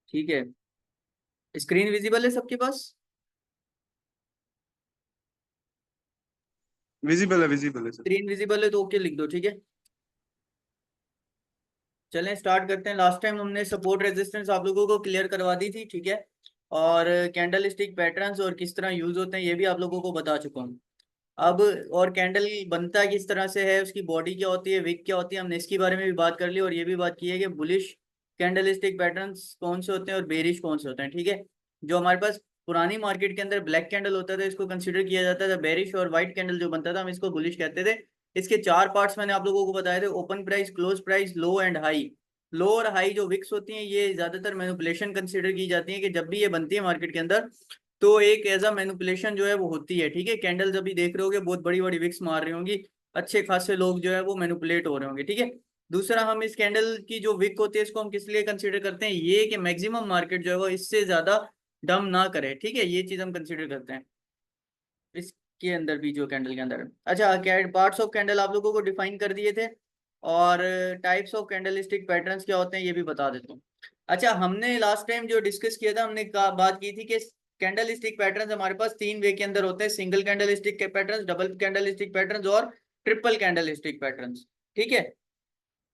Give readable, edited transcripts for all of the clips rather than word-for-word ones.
ठीक है, screen visible है सबके पास? विजिबल है सर। स्क्रीन विजिबल है तो ओके लिख दो, ठीक है। चलें स्टार्ट करते हैं। लास्ट टाइम हमने सपोर्ट रेजिस्टेंस आप लोगों को क्लियर करवा दी थी, ठीक है। और कैंडल स्टिक पैटर्न्स और किस तरह यूज होते हैं ये भी आप लोगों को बता चुका हूँ। अब और कैंडल बनता किस तरह से है, उसकी बॉडी क्या होती है, विक क्या होती है, हमने इसके बारे में भी बात कर ली। और ये भी बात की है कि बुलिश कैंडल स्टिक पैटर्न्स कौन से होते हैं और बेरिश कौन से होते हैं, ठीक है। जो हमारे पास पुरानी मार्केट के अंदर ब्लैक कैंडल होता था इसको कंसिडर किया जाता था बेरिश, और व्हाइट कैंडल जो बनता था हम इसको बुलिश कहते थे। इसके चार पार्ट्स मैंने आप लोगों को बताए थे: open price, close price, low and high. Low और हाई जो विक्स होती हैं ये ज्यादातर मैनिपुलेशन कंसिडर की जाती है कि जब भी ये बनती है मार्केट के अंदर तो एक एज अ मैनिपुलेशन जो है वो होती है, ठीक है। कैंडल जब भी देख रहे होगे बहुत बड़ी बड़ी विक्स मार रही होंगी, अच्छे खासे लोग जो है वो मैनिपुलेट हो रहे होंगे, ठीक है। दूसरा, हम इस कैंडल की जो विक होती है इसको हम किस लिए कंसिडर करते हैं, ये कि मैक्सिमम मार्केट जो है वो इससे ज्यादा डम ना करे, ठीक है। ये चीज हम कंसिडर करते हैं इसके अंदर भी, जो कैंडल के अंदर। अच्छा, पार्ट्स ऑफ कैंडल आप लोगों को डिफाइन कर दिए थे, और टाइप्स ऑफ कैंडलस्टिक पैटर्न्स क्या होते हैं ये भी बता देता हूँ। अच्छा, हमने लास्ट टाइम जो डिस्कस किया था, हमने बात की थी कि कैंडल स्टिक पैटर्न्स हमारे पास तीन वे के अंदर होते हैं: सिंगल कैंडल स्टिक के patterns, double candle stick patterns और ट्रिपल कैंडल स्टिक पैटर्न्स, ठीक है।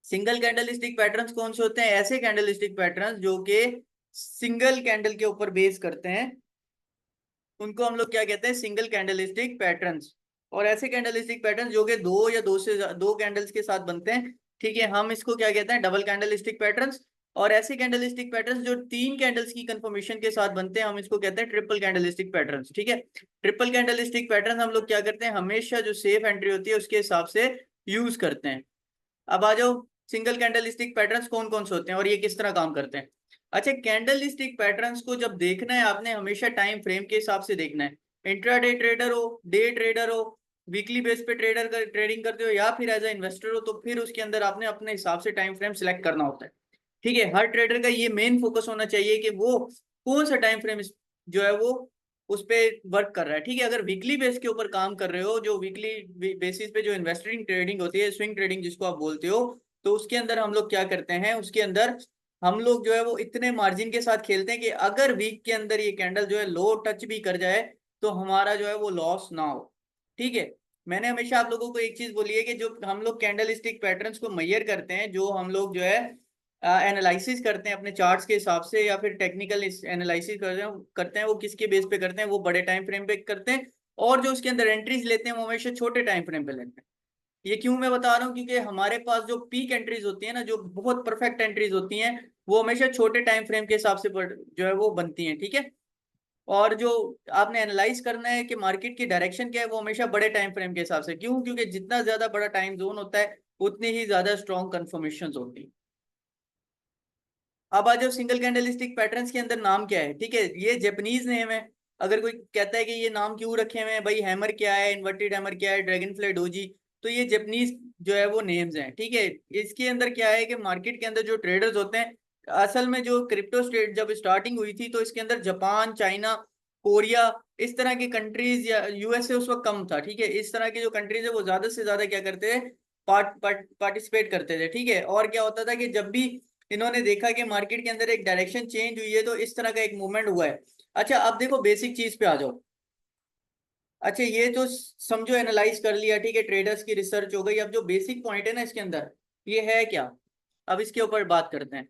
सिंगल कैंडल स्टिक पैटर्न्स कौन से होते हैं? ऐसे कैंडल स्टिक पैटर्न्स जो कि सिंगल कैंडल के ऊपर बेस करते हैं, उनको हम लोग क्या कहते हैं? Single candlestick patterns. और ऐसे कैंडलस्टिक पैटर्न्स जो कि दो या दो कैंडल्स के साथ बनते हैं, ठीक है, हम इसको क्या कहते हैं? Double candlestick patterns. और ऐसे कैंडलस्टिक पैटर्न्स जो तीन कैंडल्स की कंफर्मेशन के साथ बनते हैं, हम इसको कहते हैं ट्रिपल कैंडलस्टिक पैटर्न्स, ठीक है। ट्रिपल कैंडलस्टिक पैटर्न हम लोग क्या करते हैं? हमेशा जो सेफ एंट्री होती है उसके हिसाब से यूज करते हैं। अब आ जाओ, सिंगल कैंडल स्टिक पैटर्न्स कौन कौन से होते हैं और ये किस तरह काम करते हैं। अच्छा, कैंडल स्टिक पैटर्न्स को जब देखना है आपने हमेशा टाइम फ्रेम के हिसाब से देखना है। इंट्राडे ट्रेडर हो, डे ट्रेडर हो, वीकली बेस पे ट्रेडिंग करते हो, या फिर एज ए इन्वेस्टर हो, तो फिर उसके अंदर आपने अपने हिसाब से टाइम फ्रेम सिलेक्ट करना होता है, ठीक है। हर ट्रेडर का ये मेन फोकस होना चाहिए कि वो कौन सा टाइम फ्रेम जो है वो उस पे वर्क कर रहा है, ठीक है। अगर वीकली बेस के ऊपर काम कर रहे हो, जो वीकली बेसिस पे जो इन्वेस्टिंग ट्रेडिंग होती है, स्विंग ट्रेडिंग जिसको आप बोलते हो, तो उसके अंदर हम लोग क्या करते हैं? उसके अंदर हम लोग जो है वो इतने मार्जिन के साथ खेलते हैं कि अगर वीक के अंदर ये कैंडल जो है लो टच भी कर जाए तो हमारा जो है वो लॉस ना हो, ठीक है। मैंने हमेशा आप लोगों को एक चीज बोली है कि जो हम लोग कैंडल स्टिक पैटर्न्स को मेजर करते हैं, जो हम लोग जो है एनालिसिस करते हैं अपने चार्ट्स के हिसाब से, या फिर टेक्निकल एनालिसिस करते हैं वो किसके बेस पे करते हैं? वो बड़े टाइम फ्रेम पे करते हैं। और जो उसके अंदर एंट्रीज लेते हैं वो हमेशा छोटे टाइम फ्रेम पे लेते हैं। ये क्यों मैं बता रहा हूँ? क्योंकि हमारे पास जो पीक एंट्रीज होती है ना, जो बहुत परफेक्ट एंट्रीज होती हैं, वो हमेशा छोटे टाइम फ्रेम के हिसाब से जो है वो बनती हैं, ठीक है। और जो आपने एनालाइज करना है कि मार्केट की डायरेक्शन क्या है, वो हमेशा बड़े टाइम फ्रेम के हिसाब से। क्यों? क्योंकि जितना ज्यादा बड़ा टाइम जोन होता है उतनी ही ज्यादा स्ट्रॉन्ग कंफर्मेशन होती है। अब आ जाओ, सिंगल कैंडलस्टिक पैटर्न्स के अंदर नाम क्या है, ठीक है। ये जापानीज नेम है। अगर कोई कहता है कि ये नाम क्यों रखे हुए हैं भाई, हैमर क्या है, इन्वर्टेड हैमर क्या है, ड्रैगन फ्लाई डोजी, तो ये जापानीज जो है वो नेम्स हैं, ठीक है। इसके अंदर क्या है कि मार्केट के अंदर जो ट्रेडर्स होते हैं, असल में जो क्रिप्टो स्टेट जब स्टार्टिंग हुई थी तो इसके अंदर जापान, चाइना, कोरिया, इस तरह की कंट्रीज, या यूएसए उस वक्त कम था, ठीक है। इस तरह की जो कंट्रीज है वो ज्यादा से ज्यादा क्या करते थे? पार्टिसिपेट करते थे, ठीक है। और क्या होता था कि जब भी इन्होंने देखा कि मार्केट के अंदर एक डायरेक्शन चेंज हुई है तो इस तरह का एक मूवमेंट हुआ है। अच्छा, अब देखो बेसिक चीज पे आ जाओ। अच्छा, ये तो समझो एनालाइज कर लिया, ठीक है, ट्रेडर्स की रिसर्च हो गई। अब जो बेसिक पॉइंट है ना इसके अंदर, ये है क्या? अब इसके ऊपर बात करते हैं।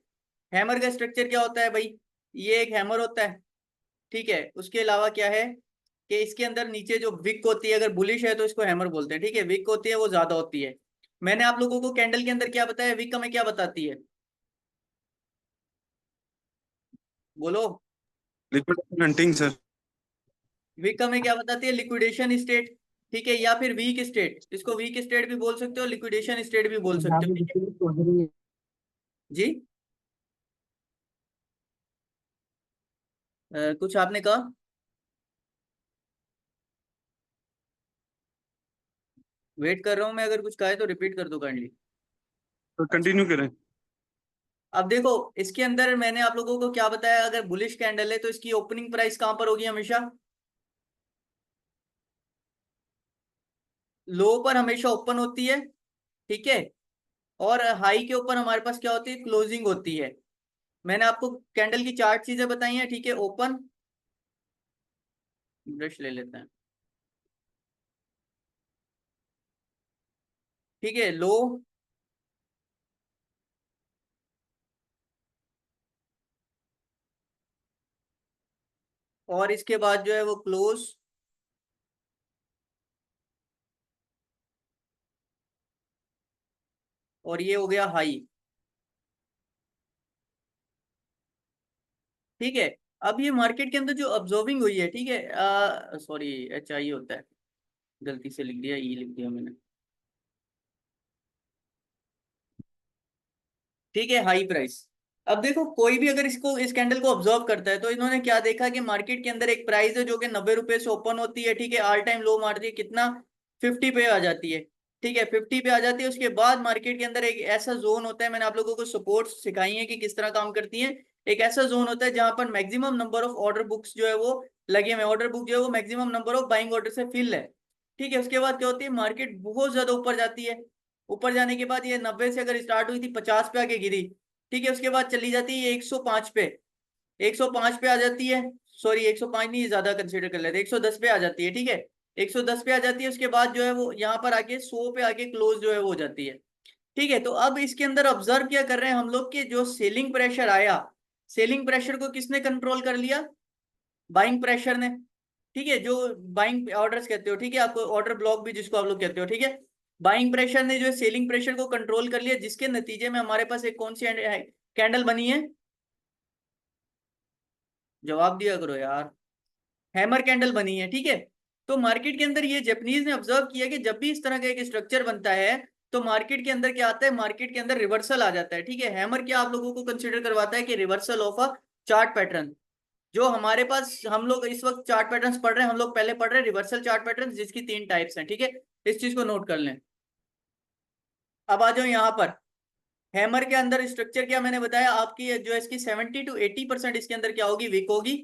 हैमर का स्ट्रक्चर क्या होता है भाई? ये एक हैमर होता है, ठीक है। उसके अलावा क्या है कि इसके अंदर नीचे जो विक होती है, अगर बुलिश है तो इसको हैमर बोलते हैं, ठीक है। विक होती है वो ज्यादा होती है। मैंने आप लोगों को कैंडल के अंदर क्या बताया? विक हमें क्या बताती है? बोलो। Liquidation hunting sir. वीक में क्या बताती है? लिक्विडेशन स्टेट, ठीक है, या फिर वीक स्टेट। इसको वीक स्टेट भी बोल सकते हो, लिक्विडेशन स्टेट भी बोल सकते हो, ठीक है जी। कुछ आपने कहा? वेट कर रहा हूं मैं, अगर कुछ कहा है तो रिपीट कर दो काइंडली। तो अच्छा, कंटिन्यू करें। अब देखो, इसके अंदर मैंने आप लोगों को क्या बताया? अगर बुलिश कैंडल है तो इसकी ओपनिंग प्राइस कहां पर होगी? हमेशा लो पर हमेशा ओपन होती है, ठीक है। और हाई के ऊपर हमारे पास क्या होती है? क्लोजिंग होती है। मैंने आपको कैंडल की 4 चीजें बताई हैं, ठीक है। ओपन, ब्रश ले लेते हैं, ठीक है। लो, और इसके बाद जो है वो क्लोज, और ये हो गया हाई, ठीक है। अब ये मार्केट के अंदर जो ऑब्जर्विंग हुई है, ठीक है, सॉरी, एच आई होता है, गलती से लिख दिया, ई लिख दिया मैंने, ठीक है, हाई प्राइस। अब देखो, कोई भी अगर इसको, इस कैंडल को ऑब्जर्व करता है, तो इन्होंने क्या देखा कि मार्केट के अंदर एक प्राइस है जो कि 90 रुपए से ओपन होती है, ठीक है। ऑल टाइम लो मारती है कितना, 50 पे आ जाती है, ठीक है, 50 पे आ जाती है। उसके बाद मार्केट के अंदर एक ऐसा जोन होता है, मैंने आप लोगों को सपोर्ट सिखाई है कि किस तरह काम करती है। एक ऐसा जोन होता है जहां पर maximum number of order books जो है वो लगे हुए, ऑर्डर बुक जो है वो maximum number of buying order से फिल है, ठीक है। उसके बाद क्या होती है, मार्केट बहुत ज्यादा ऊपर जाती है। ऊपर जाने के बाद ये 90 से अगर स्टार्ट हुई थी, 50 पे आके गिरी, ठीक है। उसके बाद चली जाती है 105 पे, 105 पे आ जाती है, सॉरी 105 नहीं, ज्यादा कंसीडर कर लेते, 110 पे आ जाती है, ठीक है। 110 पे आ जाती है, उसके बाद जो है वो यहाँ पर आके 100 पे आके क्लोज जो है वो हो जाती है, ठीक है। तो अब इसके अंदर ऑब्जर्व क्या कर रहे हैं हम लोग कि जो सेलिंग प्रेशर आया, सेलिंग प्रेशर को किसने कंट्रोल कर लिया, बाइंग प्रेशर ने, ठीक है। जो बाइंग ऑर्डर्स कहते हो, ठीक है, आपको ऑर्डर ब्लॉक भी जिसको आप लोग कहते हो, ठीक है। बाइंग प्रेशर ने जो है सेलिंग प्रेशर को कंट्रोल कर लिया, जिसके नतीजे में हमारे पास एक कौन सी कैंडल बनी है, जवाब दिया करो यार, हैमर कैंडल बनी है, ठीक है। तो मार्केट के अंदर ये जापानीज ने ऑब्जर्व किया कि जब भी इस तरह का एक स्ट्रक्चर बनता है, तो मार्केट के अंदर क्या आता है, मार्केट के अंदर रिवर्सल आ जाता है, ठीक है। हैमर क्या आप लोगों को कंसिडर करवाता है कि reversal of a chart pattern. जो हमारे पास, हम लोग इस वक्त चार्ट पैटर्न्स पढ़ रहे हैं, हम लोग पहले पढ़ रहे हैं रिवर्सल चार्ट पैटर्न, जिसकी 3 टाइप्स हैं, ठीक है। इस चीज को नोट कर लें। अब आ जाओ यहाँ पर, हैमर के अंदर स्ट्रक्चर क्या मैंने बताया आपकी, जो है इसकी 70 to 80% इसके अंदर क्या होगी, वीक होगी,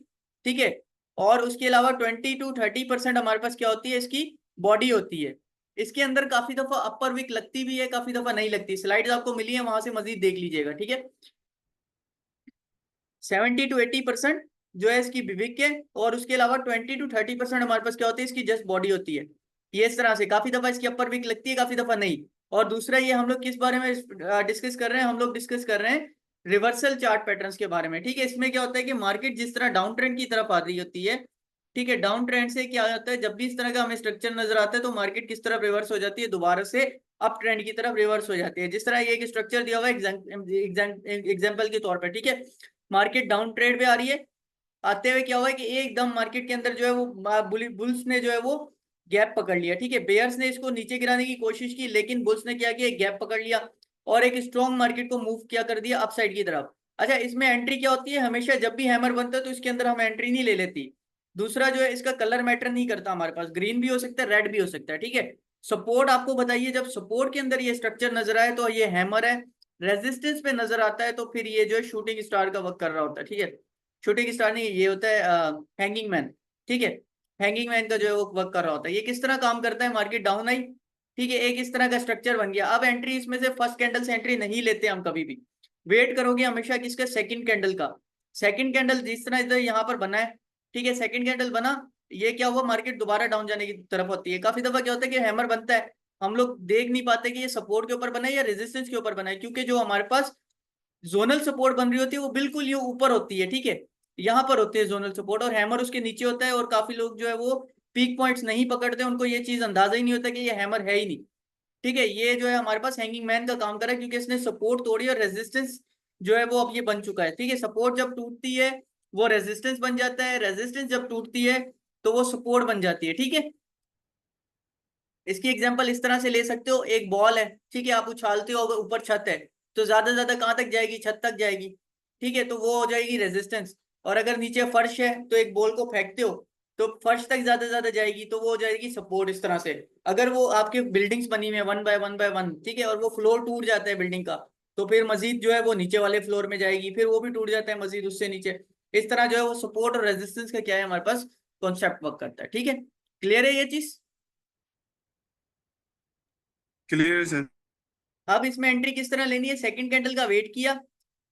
ठीक है। और उसके अलावा 20 to 30% हमारे पास क्या होती है, इसकी बॉडी होती है। इसके अंदर काफी दफा अपर वीक लगती भी है, काफी दफा नहीं लगती, स्लाइड्स आपको मिली है, वहां से मजीद देख लीजिएगा, ठीक है। 70 to 80% जो है इसकी विविक है, और उसके अलावा 20 to 30% हमारे पास क्या होती है, इसकी जस्ट बॉडी होती है। ये इस तरह से काफी दफा इसकी अपर विक लगती है, काफी दफा नहीं। और दूसरा, ये हम लोग किस बारे में डिस्कस कर रहे हैं, हम लोग डिस्कस कर रहे हैं रिवर्सल चार्ट पैटर्न्स के बारे में, ठीक है। इसमें क्या होता है कि मार्केट जिस तरह डाउन ट्रेंड की तरफ आ रही होती है, ठीक है, डाउन ट्रेंड से क्या होता है, जब भी इस तरह का हमें स्ट्रक्चर नजर आता है, तो मार्केट किस तरफ रिवर्स हो जाती है, दोबारा से अप ट्रेंड की तरफ रिवर्स हो जाती है। जिस तरह ये एक स्ट्रक्चर दिया हुआ है एग्जाम्पल के तौर पर, ठीक है। मार्केट डाउन ट्रेड पे आ रही है, आते हुए क्या हुआ है कि एकदम मार्केट के अंदर जो है वो बुल्स ने जो है वो गैप पकड़ लिया, ठीक है। बेयर्स ने इसको नीचे गिराने की कोशिश की, लेकिन बुल्स ने क्या किया, एक गैप पकड़ लिया, और एक स्ट्रॉन्ग मार्केट को मूव किया कर दिया अपसाइड की तरफ। अच्छा, इसमें एंट्री क्या होती है, हमेशा जब भी हैमर बनता है तो इसके अंदर हम एंट्री नहीं ले लेती। दूसरा जो है, इसका कलर मैटर नहीं करता, हमारे पास ग्रीन भी हो सकता है, रेड भी हो सकता है, ठीक है। सपोर्ट आपको बताइए, जब सपोर्ट के अंदर ये स्ट्रक्चर नजर आए तो ये हैमर है, रेजिस्टेंस पे नजर आता है तो फिर ये जो है शूटिंग स्टार का वर्क कर रहा होता है, ठीक है। शूटिंग स्टार नहीं, ये होता है हैंगिंग मैन, ठीक है। हैंगिंग मैन का जो है वो वर्क कर रहा होता है। ये किस तरह काम करता है, मार्केट डाउन आई, ठीक है, एक इस तरह का स्ट्रक्चर बन गया। अब एंट्री इसमें से फर्स्ट कैंडल से एंट्री नहीं लेते हम कभी भी, वेट करोगे हमेशा किसका, सेकंड कैंडल का। सेकंड कैंडल जिस तरह इधर यहाँ पर बना है, ठीक है, सेकंड कैंडल बना, ये क्या हुआ, मार्केट दोबारा डाउन जाने की तरफ होती है। काफी दफा क्या होता है कि हैमर बनता है, हम लोग देख नहीं पाते कि ये सपोर्ट के ऊपर बना है या रेजिस्टेंस के ऊपर बना है, क्योंकि जो हमारे पास जोनल सपोर्ट बन रही होती है वो बिल्कुल ये ऊपर होती है, ठीक है, यहाँ पर होती है जोनल सपोर्ट, और हैमर उसके नीचे होता है। और काफी लोग जो है वो पीक पॉइंट्स नहीं पकड़ते, उनको ये चीज अंदाजा ही नहीं होता कि ये हैमर है ही नहीं, ठीक है। ये जो है हमारे पास हैंगिंग मैन का काम कर रहा है, क्योंकि इसने सपोर्ट तोड़ी और रेजिस्टेंस जो है वो अब ये बन चुका है, ठीक है। सपोर्ट जब टूटती है वो रेजिस्टेंस बन जाता है, रेजिस्टेंस जब टूटती है तो वो सपोर्ट बन जाती है, ठीक है। इसकी एग्जांपल इस तरह से ले सकते हो, एक बॉल है, ठीक है, आप उछालते हो, अगर ऊपर छत है तो ज्यादा से ज्यादा कहाँ तक जाएगी, छत तक जाएगी, ठीक है, तो वो हो जाएगी रेजिस्टेंस। और अगर नीचे फर्श है तो एक बॉल को फेंकते हो तो फर्श तक ज्यादा से ज्यादा जाएगी, तो वो हो जाएगी सपोर्ट, इस तरह से। अगर वो आपके बिल्डिंग्स बनी हुई है 1 by 1 by 1, ठीक है, और वो फ्लोर टूट जाता है बिल्डिंग का, तो फिर मजीद जो है वो नीचे वाले फ्लोर में जाएगी, फिर वो भी टूट जाता है मजीद उससे नीचे। इस तरह जो है वो सपोर्ट और रेजिस्टेंस का क्या है, हमारे पास कॉन्सेप्ट वर्क करता है, ठीक है। क्लियर है ये चीज। Clear sir. अब इसमें एंट्री किस तरह लेनी है, सेकंड कैंडल का वेट किया,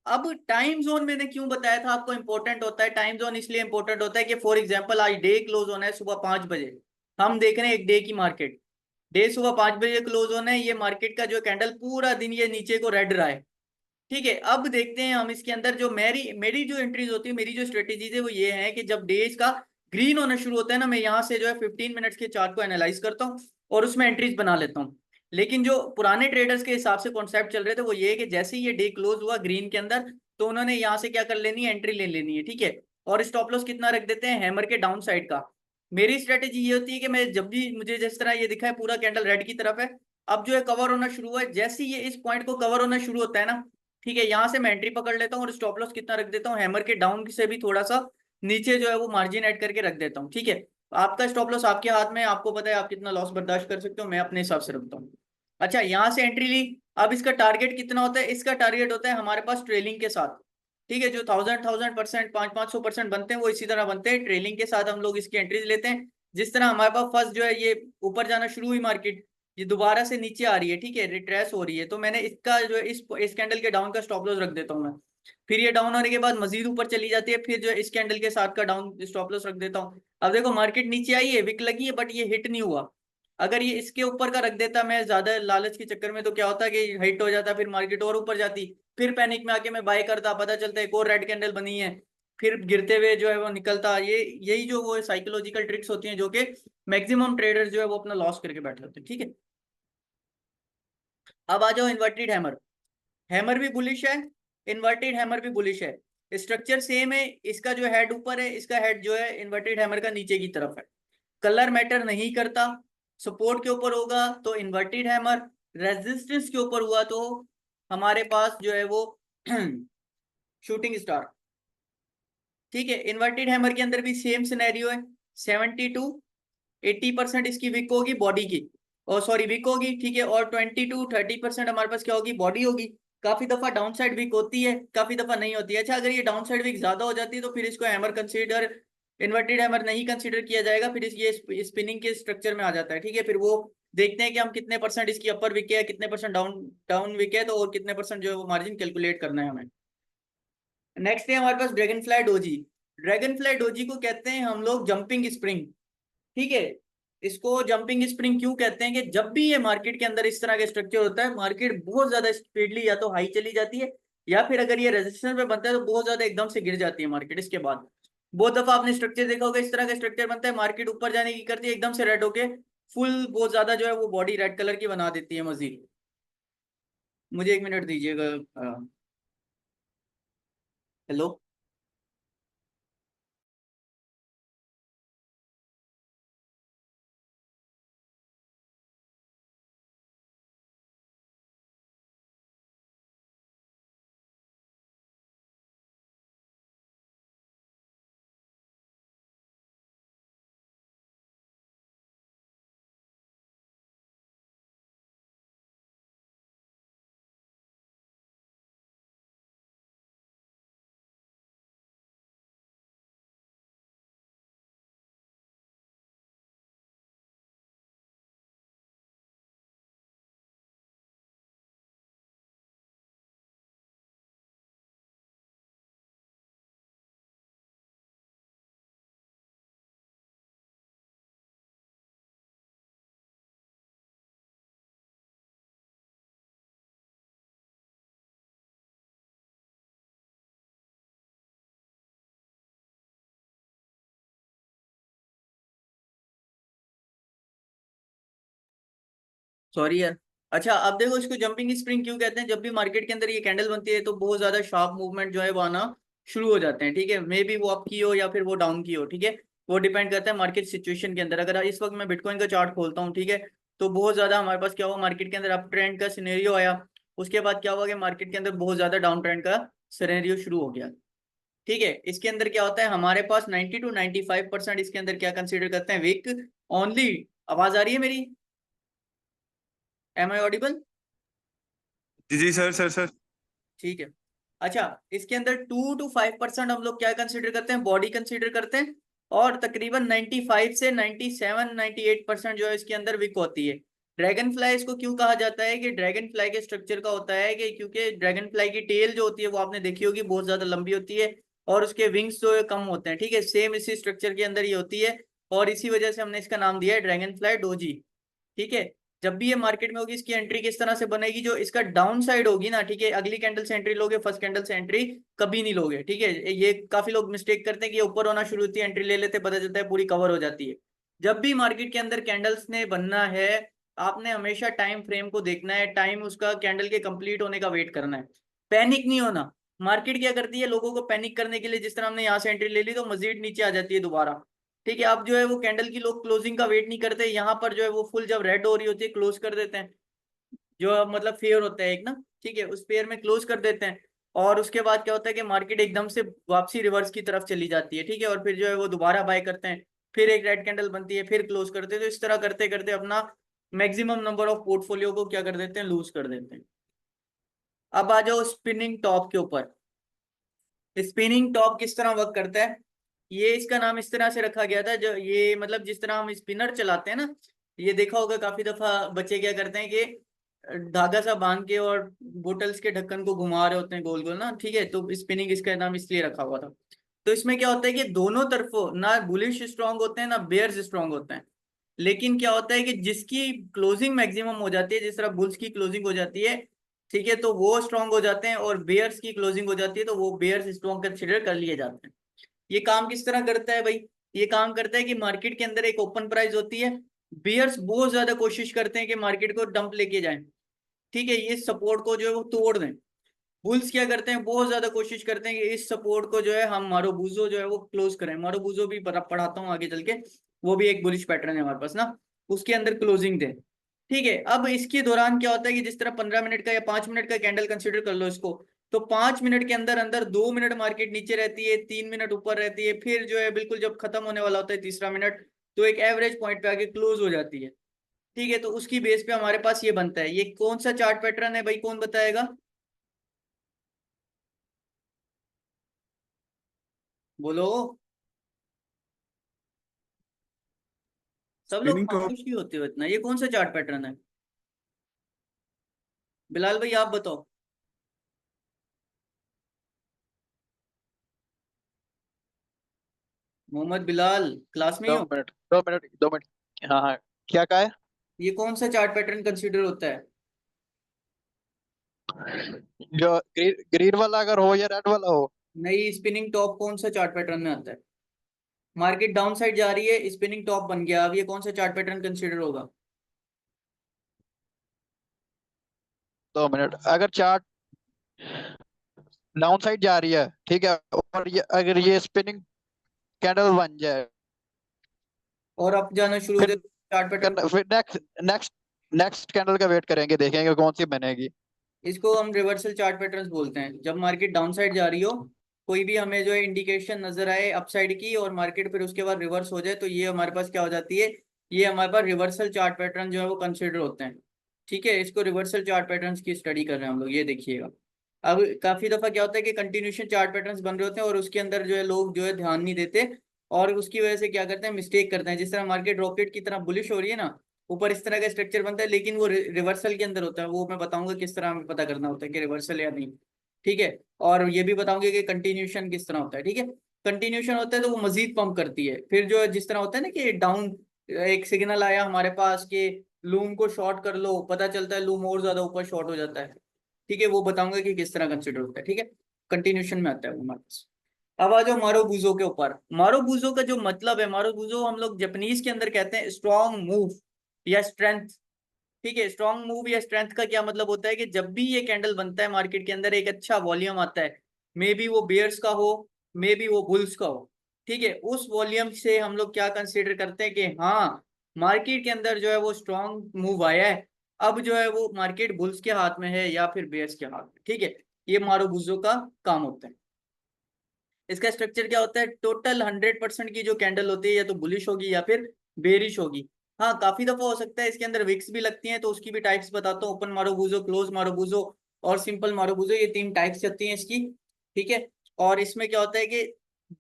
अब टाइम जोन मैंने क्यों बताया था आपको इंपॉर्टेंट होता है, टाइम जोन इसलिए इंपॉर्टेंट होता है कि फॉर एग्जांपल आज डे क्लोज होना है सुबह 5 बजे, हम देख रहे हैं एक डे की मार्केट, डे सुबह 5 बजे क्लोज होना है, ये मार्केट का जो कैंडल पूरा दिन ये नीचे को रेड रहा है। ठीक है, अब देखते हैं हम इसके अंदर जो मेरी मेरी जो एंट्रीज होती है, मेरी जो स्ट्रेटेजीज है वो ये है कि जब डेज का ग्रीन होना शुरू होता है ना, मैं यहाँ से जो है 15 मिनट्स के चार्ट को एनालाइज करता हूँ और उसमें एंट्रीज बना लेता हूँ। लेकिन जो पुराने ट्रेडर्स के हिसाब से कॉन्सेप्ट चल रहे थे वो ये है कि जैसे ही ये डे क्लोज हुआ ग्रीन के अंदर, तो उन्होंने यहाँ से क्या कर लेनी है, एंट्री ले लेनी है। ठीक है, और स्टॉप लॉस कितना रख देते हैं, हैमर के डाउन साइड का। मेरी स्ट्रेटेजी ये होती है कि मैं जब भी मुझे जिस तरह ये दिखा है पूरा कैंडल रेड की तरफ है, अब जो है कवर होना शुरू हुआ है, जैसे ही ये इस पॉइंट को कवर होना शुरू होता है ना, ठीक है, यहाँ से मैं एंट्री पकड़ लेता हूँ और स्टॉप लॉस कितना रख देता हूँ, हैमर के डाउन से भी थोड़ा सा नीचे जो है वो मार्जिन ऐड करके रख देता हूँ। ठीक है, आपका स्टॉप लॉस आपके हाथ में है, आपको पता है आप कितना लॉस बर्दाश्त कर सकते हो, मैं अपने हिसाब से रखता हूँ। अच्छा, यहाँ से एंट्री ली, अब इसका टारगेट कितना होता है, इसका टारगेट होता है हमारे पास ट्रेलिंग के साथ। ठीक है, जो 1000% 500% बनते हैं वो इसी तरह बनते हैं, ट्रेलिंग के साथ हम लोग इसकी एंट्रीज लेते हैं। जिस तरह हमारे पास फर्स्ट जो है ये ऊपर जाना शुरू हुई मार्केट, ये दोबारा से नीचे आ रही है, ठीक है, रिट्रेस हो रही है, तो मैंने इसका जो है इस कैंडल के डाउन का स्टॉप लॉस रख देता हूँ मैं। फिर ये डाउन होने के बाद मजीद ऊपर चली जाती है, फिर जो है इस कैंडल के साथ का डाउन स्टॉप लॉस रख देता हूँ। अब देखो मार्केट नीचे आई है, विक लगी है, बट ये हिट नहीं हुआ। अगर ये इसके ऊपर का रख देता मैं ज्यादा लालच के चक्कर में, तो क्या होता कि हिट हो जाता, फिर मार्केट और ऊपर जाती, फिर पैनिक में आके मैं बाय करता, पता चलता एक और रेड कैंडल बनी है, फिर गिरते हुए जो है वो निकलता। ये यही जो वो साइकोलॉजिकल ट्रिक्स होती हैं जो कि मैक्सिमम ट्रेडर्स जो है वो अपना लॉस करके बैठे होते हैं। ठीक है, अब आ जाओ इन्वर्टेड हैमर। हैमर भी बुलिश है, इन्वर्टेड हैमर भी बुलिश है, स्ट्रक्चर सेम है, इसका जो हेड ऊपर है, इसका हेड जो है इन्वर्टेड हैमर का नीचे की तरफ है। कलर मैटर नहीं करता, सपोर्ट के ऊपर होगा तो इन्वर्टेड हैमर, रेजिस्टेंस के ऊपर हुआ तो हमारे पास जो है वो शूटिंग स्टार। ठीक है, इन्वर्टेड हैमर के अंदर भी सेम सिनेरियो है, 70 to 80% इसकी विक होगी बॉडी की, और सॉरी विक होगी, ठीक है, और 20 to 30% हमारे पास क्या होगी, बॉडी होगी। काफी दफा डाउन साइड विक होती है, काफी दफा नहीं होती है। अच्छा, अगर ये डाउन साइड विक ज्यादा हो जाती है तो फिर इसको हैमर कंसीडर, इन्वर्टेड हैमर नहीं कंसीडर किया जाएगा, फिर ये स्पिनिंग के स्ट्रक्चर में आ जाता है। ठीक है, फिर वो देखते हैं कि हम कितने परसेंट इसकी अपर विक है, कितने परसेंट डाउन डाउन विक है, तो और कितने परसेंट जो है वो मार्जिन कैलकुलेट करना है हमें। नेक्स्ट है हमारे पास dragon fly doji. Dragon fly doji को कहते हैं हम लोग जंपिंग स्प्रिंग। ठीक है, इसको जंपिंग स्प्रिंग क्यों कहते हैं कि जब भी ये मार्केट के अंदर इस तरह का स्ट्रक्चर होता है, मार्केट बहुत ज्यादा स्पीडली या तो हाई चली जाती है, या फिर अगर ये रेजिस्टेंस पे बनता है तो बहुत ज्यादा एकदम से गिर जाती है मार्केट। इसके बाद बहुत दफा आपने स्ट्रक्चर देखा होगा, इस तरह का स्ट्रक्चर बनता है, मार्केट ऊपर जाने की करती है, एकदम से रेड होके फुल बहुत ज्यादा जो है वो बॉडी रेड कलर की बना देती है मजीद। मुझे 1 मिनट दीजिएगा। हेलो। सॉरी यार। अच्छा, अब देखो इसको जंपिंग स्प्रिंग क्यों कहते हैं, जब भी मार्केट के अंदर ये कैंडल बनती है तो बहुत ज्यादा शार्प मूवमेंट जो है वो आना शुरू हो जाते हैं। ठीक है, मे बी वो अप की हो या फिर वो डाउन की हो, ठीक है, वो डिपेंड करता है मार्केट सिचुएशन के अंदर। अगर इस वक्त मैं बिटकॉइन का चार्ट खोलता हूँ, ठीक है, तो बहुत ज्यादा हमारे पास क्या हुआ, मार्केट के अंदर अप ट्रेंड का सिनेरियो आया, उसके बाद क्या हुआ कि मार्केट के अंदर बहुत ज्यादा डाउन ट्रेंड का सिनेरियो शुरू हो गया। ठीक है, इसके अंदर क्या होता है, हमारे पास 90 to 95% इसके अंदर क्या कंसिडर करते हैं, वीक ओनली। आवाज आ रही है मेरी, एम आई ऑडिबल? जी सर सर सर। ठीक है। अच्छा, इसके अंदर 2 to 5% हम लोग क्या कंसीडर करते हैं, बॉडी कंसीडर करते हैं, और तकरीबन 95 से 97 98% जो है इसके अंदर विक होती है। ड्रैगन फ्लाई इसको क्यों कहा जाता है कि ड्रैगन फ्लाई के स्ट्रक्चर का होता है कि क्योंकि ड्रैगन फ्लाई की टेल जो होती है वो आपने देखी होगी बहुत ज्यादा लंबी होती है और उसके विंग्स जो है कम होते हैं, ठीक है, सेम इसी स्ट्रक्चर के अंदर ये होती है और इसी वजह से हमने इसका नाम दिया है ड्रैगन फ्लाई डोजी। ठीक है। जब भी ये मार्केट में होगी इसकी एंट्री किस तरह से बनेगी, जो इसका डाउन साइड होगी ना, ठीक है, अगली कैंडल से एंट्री लोगे, फर्स्ट कैंडल से एंट्री कभी नहीं लोगे, ठीक है। ये काफी लोग मिस्टेक करते हैं कि ये ऊपर होना शुरू होती है, एंट्री ले लेते हैं, पता चलता है पूरी कवर हो जाती है। जब भी मार्केट के अंदर कैंडल्स ने बनना है, आपने हमेशा टाइम फ्रेम को देखना है, टाइम उसका कैंडल के कंप्लीट होने का वेट करना है, पैनिक नहीं होना। मार्केट क्या करती है, लोगों को पैनिक करने के लिए, जिस तरह हमने यहाँ से एंट्री ले ली तो मजीद नीचे आ जाती है दोबारा, ठीक है। अब जो है वो कैंडल की लोग क्लोजिंग का वेट नहीं करते, यहाँ पर जो है वो फुल जब रेड हो रही होती है क्लोज कर देते हैं, जो मतलब फेयर होता है एक ना, ठीक है, उस पेयर में क्लोज कर देते हैं। और उसके बाद क्या होता है कि मार्केट एकदम से वापसी रिवर्स की तरफ चली जाती है, ठीक है, और फिर जो है वो दोबारा बाय करते हैं, फिर एक रेड कैंडल बनती है, फिर क्लोज करते हैं, तो इस तरह करते करते अपना मैक्सिमम नंबर ऑफ पोर्टफोलियो को क्या कर देते हैं, लूज कर देते हैं। अब आ जाओ स्पिनिंग टॉप के ऊपर। स्पिनिंग टॉप किस तरह वर्क करता है, ये इसका नाम इस तरह से रखा गया था, जो ये मतलब जिस तरह हम स्पिनर चलाते हैं ना, ये देखा होगा काफी दफा बच्चे क्या करते हैं कि धागा सा बांध के और बोतल्स के ढक्कन को घुमा रहे होते हैं गोल गोल ना, ठीक है, तो स्पिनिंग इसका नाम इसलिए रखा हुआ था। तो इसमें क्या होता है कि दोनों तरफों ना बुलिश स्ट्रांग होते हैं ना बेयर्स स्ट्रांग होते हैं, लेकिन क्या होता है कि जिसकी क्लोजिंग मैक्सिमम हो जाती है, जिस तरह बुल्स की क्लोजिंग हो जाती है, ठीक है, तो वो स्ट्रांग हो जाते हैं, और बेयर्स की क्लोजिंग हो जाती है तो वो बेयर्स स्ट्रांग कंसिडर कर लिए जाते हैं। ये काम किस तरह करता है भाई, ये काम करता है कि मार्केट के अंदर एक ओपन प्राइस होती है, बियर्स बहुत ज्यादा कोशिश करते हैं कि मार्केट को डंप लेके जाएं, ठीक है, ये सपोर्ट को जो है वो तोड़ दें। बुल्स क्या करते हैं, बहुत ज्यादा कोशिश करते हैं कि इस सपोर्ट को जो है हम मारोबूजो जो है वो क्लोज करें, मारोबूजो भी पढ़ाता हूँ आगे चल के, वो भी एक बुलिश पैटर्न है हमारे पास ना, उसके अंदर क्लोजिंग दे, ठीक है। अब इसके दौरान क्या होता है कि जिस तरह 15 मिनट का या 5 मिनट का कैंडल कंसिडर कर लो इसको, तो 5 मिनट के अंदर अंदर 2 मिनट मार्केट नीचे रहती है, 3 मिनट ऊपर रहती है, फिर जो है बिल्कुल जब खत्म होने वाला होता है तीसरा मिनट, तो एक एवरेज पॉइंट पे आके क्लोज हो जाती है, ठीक है। तो उसकी बेस पे हमारे पास ये बनता है, ये कौन सा चार्ट पैटर्न है भाई, कौन बताएगा, बोलो। सब लोग स्पिनिंग टॉप। खामोश ही होते हो इतना, ये कौन सा चार्ट पैटर्न है, बिलाल भाई आप बताओ। मोहम्मद बिलाल, क्लास में ही दो हो। Minute 2 minute 2 minute. हाँ हाँ, क्या कहा है? ये कौन सा चार्ट पैटर्न कंसीडर होता है, जो ग्रीन वाला अगर हो या रेड वाला हो। नई स्पिनिंग टॉप कौन सा चार्ट पैटर्न में आता है, मार्केट डाउन साइड जा रही है, स्पिनिंग टॉप बन गया, अब ये कौन सा चार्ट पैटर्न कंसीडर होगा। 2 मिनट, अगर चार्ट डाउन साइड जा रही है, ठीक है, और ये अगर ये स्पिनिंग कैंडल बन जाए, और अब जाना शुरू हो फिर जाए चार्ट पैटर्न, फिर नेक्स्ट नेक्स्ट नेक्स्ट कैंडल का वेट करेंगे, देखेंगे कौन सी बनेगी। इसको हम रिवर्सल चार्ट पैटर्न्स बोलते हैं। जब मार्केट डाउन साइड जा रही हो, कोई भी हमें जो है इंडिकेशन नजर आए अपसाइड की, और मार्केट फिर उसके बाद रिवर्स हो जाए, तो ये हमारे पास क्या हो जाती है, ये हमारे पास रिवर्सल चार्ट पैटर्न जो है वो कंसिडर होते हैं, ठीक है। इसको रिवर्सल चार्ट पैटर्न्स की स्टडी कर रहे हैं हम लोग, ये देखिएगा। अब काफी दफा क्या होता है कि कंटिन्यूशन चार्ट पैटर्न्स बन रहे होते हैं और उसके अंदर जो है लोग जो है ध्यान नहीं देते, और उसकी वजह से क्या करते हैं, मिस्टेक करते हैं। जिस तरह मार्केट रॉकेट की तरह बुलिश हो रही है ना, ऊपर इस तरह का स्ट्रक्चर बनता है, लेकिन वो रिवर्सल के अंदर होता है, वो मैं बताऊंगा किस तरह हमें पता करना होता है कि रिवर्सल या नहीं, ठीक है। और ये भी बताऊंगे कि कंटिन्यूशन किस तरह होता है, ठीक है। कंटिन्यूशन होता है तो वो मजीद पंप करती है, फिर जो है जिस तरह होता है ना कि डाउन एक सिग्नल आया हमारे पास कि लूम को शॉर्ट कर लो, पता चलता है लूम और ज्यादा ऊपर शॉर्ट हो जाता है, ठीक है, वो बताऊंगा कि किस तरह कंसिडर होता है, ठीक है। कंटिन्यूशन में आता है वो हमारे पास। अब आ जाओ मारोबूजो के ऊपर। मारोबूजो का जो मतलब है, मारोबूजो हम लोग जापानीज के अंदर कहते हैं स्ट्रॉन्ग मूव या स्ट्रेंथ, ठीक है। स्ट्रॉन्ग मूव या स्ट्रेंथ का क्या मतलब होता है कि जब भी ये कैंडल बनता है मार्केट के अंदर, एक अच्छा वॉल्यूम आता है, मे बी वो बेयर्स का हो, मे बी वो बुल्स का हो, ठीक है, उस वॉल्यूम से हम लोग क्या कंसीडर करते हैं कि हाँ, मार्केट के अंदर जो है वो स्ट्रॉन्ग मूव आया है, अब जो है वो मार्केट बुल्स के हाथ में है या फिर बेयर्स के हाथ में, ठीक है। ये मारोबूजो का काम होता है। इसका स्ट्रक्चर क्या होता है, टोटल 100% की जो कैंडल होती है या तो बुलिश होगी या फिर बेरिश होगी। हाँ, काफी दफा हो सकता है इसके अंदर विक्स भी लगती हैं, तो उसकी भी टाइप्स बताता हूँ, ओपन मारोबूजो, क्लोज मारोबूजो और सिंपल मारोबूजो, ये 3 टाइप्स चलती हैं इसकी, ठीक है। और इसमें क्या होता है कि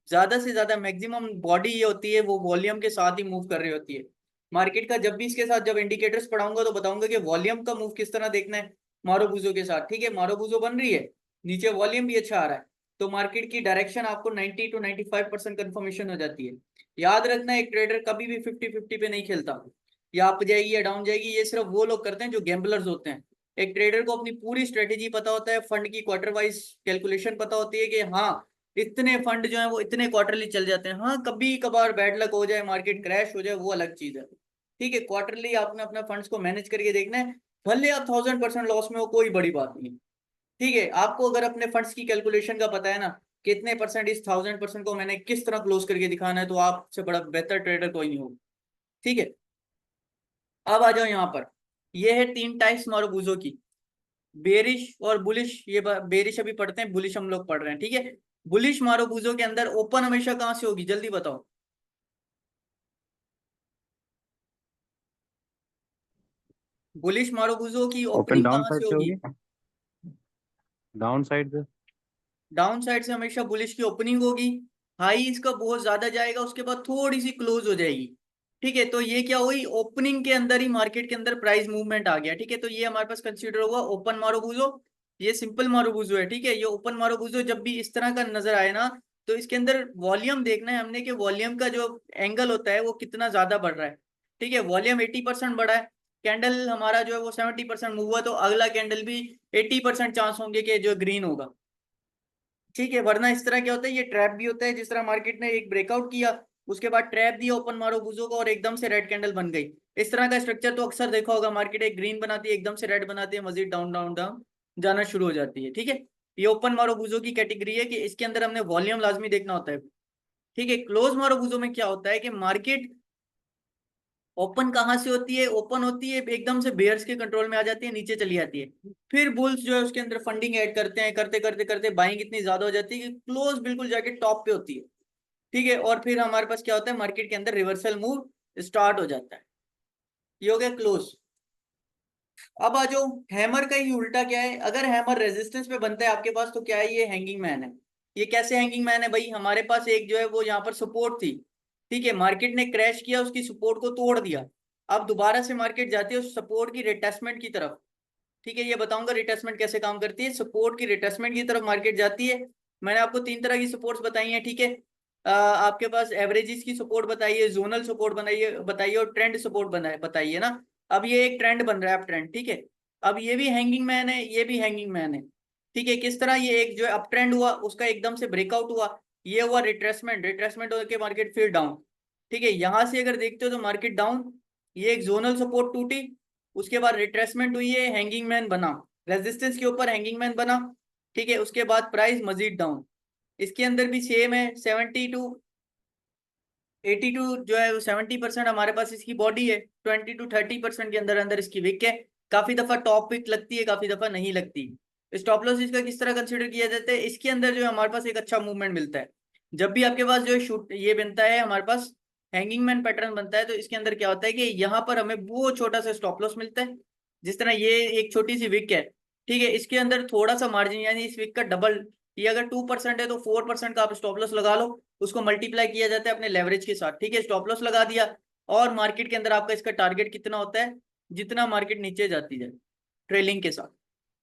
ज्यादा से ज्यादा मैक्सिमम बॉडी ये होती है वो वॉल्यूम के साथ ही मूव कर रही होती है, मार्केट का जब भी इसके साथ जब इंडिकेटर्स पढ़ाऊंगा तो बताऊंगा कि वॉल्यूम का मूव किस तरह देखना है मारुबुजो के साथ, ठीक है। मारुबुजो बन रही है, नीचे वॉल्यूम भी अच्छा आ रहा है, तो मार्केट की डायरेक्शन आपको 90 to 95% कंफर्मेशन हो जाती है। याद रखना, एक ट्रेडर कभी भी 50-50 पे नहीं खेलता, या अप जाएगी या डाउन जाएगी, ये सिर्फ वो लोग करते हैं जो गैम्बलर्स होते हैं। एक ट्रेडर को अपनी पूरी स्ट्रेटेजी पता होता है, फंड की क्वार्टर वाइज कैलकुलेशन पता होती है कि हाँ इतने फंड जो है वो इतने क्वार्टरली चल जाते हैं। हाँ कभी कभार बैड लक हो जाए, मार्केट क्रैश हो जाए, वो अलग चीज है, ठीक है। क्वार्टरली आपने अपना फंड्स को मैनेज करके देखना है, भले आप 1000% लॉस में हो, कोई बड़ी बात नहीं, ठीक है। आपको अगर अपने फंड्स की कैलकुलेशन का पता है ना, कितने परसेंट इस 1000% को मैंने किस तरह क्लोज करके दिखाना है, तो आपसे बड़ा बेहतर ट्रेडर कोई नहीं होगा, ठीक है। अब आ जाओ यहाँ पर, ये है 3 टाइप्स मारुबुजो की, बेरिश और बुलिश। ये बेरिश अभी पढ़ते हैं, बुलिश हम लोग पढ़ रहे हैं, ठीक है। बुलिश मारुबुजो के अंदर ओपन हमेशा कहां से होगी, जल्दी बताओ। बुलिश मारुबुजो की ओपन ओपनिंग डाउन कहां से साइड से होगी, होगी, डाउन साइड से। डाउन साइड से हमेशा बुलिश की ओपनिंग होगी, हाई इसका बहुत ज्यादा जाएगा, उसके बाद थोड़ी सी क्लोज हो जाएगी, ठीक है। तो ये क्या हुई, ओपनिंग के अंदर ही मार्केट के अंदर प्राइस मूवमेंट आ गया, ठीक है। तो ये हमारे पास कंसीडर होगा ओपन मारुबुजो। ये सिंपल मारुबुजो है, ठीक है। ये ओपन मारुबुजो जब भी इस तरह का नजर आए ना, तो इसके अंदर वॉल्यूम देखना है हमने कि वॉल्यूम का जो एंगल होता है वो कितना ज्यादा बढ़ रहा है, ठीक है। वॉल्यूम 80% बढ़ा है, कैंडल हमारा जो है वो 70% मूव हुआ, तो अगला कैंडल भी 80% चांस होंगे कि जो ग्रीन होगा, ठीक है। वरना इस तरह क्या होता है, ये ट्रैप भी होता है, जिस तरह मार्केट ने एक ब्रेकआउट किया, उसके बाद ट्रैप दिया ओपन मारो बुजो को और एकदम से रेड कैंडल बन गई। इस तरह का स्ट्रक्चर तो अक्सर देखा होगा, मार्केट एक ग्रीन बनाती है, एकदम से रेड बनाती है, मजीद डाउन डाउन डाउन जाना शुरू हो जाती है, ठीक है। ये ओपन मारो बुजो की कैटेगरी है कि इसके अंदर हमने वॉल्यूम लाजमी देखना होता है, ठीक है। क्लोज मारो बुजो में क्या होता है कि मार्केट ओपन कहाँ से होती है, ओपन होती है एकदम से बेयर्स के कंट्रोल में आ जाती है, नीचे चली जाती है, फिर बुल्स जो है उसके अंदर फंडिंग ऐड करते हैं, करते करते करते बाइंग इतनी ज्यादा हो जाती है कि क्लोज बिल्कुल जाके टॉप पे होती है, ठीक है। और फिर हमारे पास क्या होता है, मार्केट के अंदर रिवर्सल मूव स्टार्ट हो जाता है। ये हो गया क्लोज। अब आ जाओ, हैमर का ही उल्टा क्या है, अगर हैमर रेजिस्टेंस पे बनता है आपके पास तो क्या है, ये हैंगिंग मैन है। ये कैसे हैंगिंग मैन है भाई, हमारे पास एक जो है वो यहाँ पर सपोर्ट थी, ठीक है। मार्केट ने क्रैश किया, उसकी सपोर्ट को तोड़ दिया, अब दोबारा से मार्केट जाती है उस सपोर्ट की रिटेस्टमेंट की तरफ, ठीक है। ये बताऊंगा रिटेस्टमेंट कैसे काम करती है, सपोर्ट की रिटेस्टमेंट की तरफ मार्केट जाती है। मैंने आपको 3 तरह की सपोर्ट्स बताई हैं, ठीक है। आपके पास एवरेजेस की सपोर्ट बताइए, जोनल सपोर्ट बनाइए बताइए, और ट्रेंड सपोर्ट बनाए बताइए ना। अब ये एक ट्रेंड बन रहा है, अब ट्रेंड, ठीक है। अब ये भी हैंगिंग मैन है, ये भी हैंगिंग मैन है, ठीक है। किस तरह, ये एक जो है अप ट्रेंड हुआ, उसका एकदम से ब्रेकआउट हुआ, ये हुआ रिट्रेसमेंट, रिट्रेसमेंट होकर मार्केट फिर डाउन, ठीक है। यहां से अगर देखते हो तो मार्केट डाउन, ये एक जोनल सपोर्ट टूटी, उसके बाद रिट्रेसमेंट हुई है, हैंगिंग मैन बना, रेजिस्टेंस के ऊपर हैंगिंग मैन बना, ठीक है। उसके बाद प्राइस मजीद डाउन, इसके अंदर भी सेम है, 72 82 जो है 70% हमारे पास इसकी बॉडी है, 20 to 30% के अंदर अंदर इसकी विक है। काफी दफा टॉप विक लगती है, काफी दफा नहीं लगती। स्टॉप लॉस इसका किस तरह कंसिडर किया जाता है, इसके अंदर जो है हमारे पास एक अच्छा मूवमेंट मिलता है, जब भी आपके पास जो है शूट ये बनता है, हमारे पास हैंगिंग मैन पैटर्न बनता है, तो इसके अंदर क्या होता है कि यहाँ पर हमें वो छोटा सा स्टॉप लॉस मिलता है, जिस तरह ये एक छोटी सी विक है, ठीक है। इसके अंदर थोड़ा सा मार्जिन, यानी इस विक का डबल, ये अगर 2% है तो 4% का आप स्टॉप लॉस लगा लो, उसको मल्टीप्लाई किया जाता है अपने लेवरेज के साथ, ठीक है। स्टॉप लॉस लगा दिया, और मार्केट के अंदर आपका इसका टारगेट कितना होता है, जितना मार्केट नीचे जाती है ट्रेलिंग के साथ।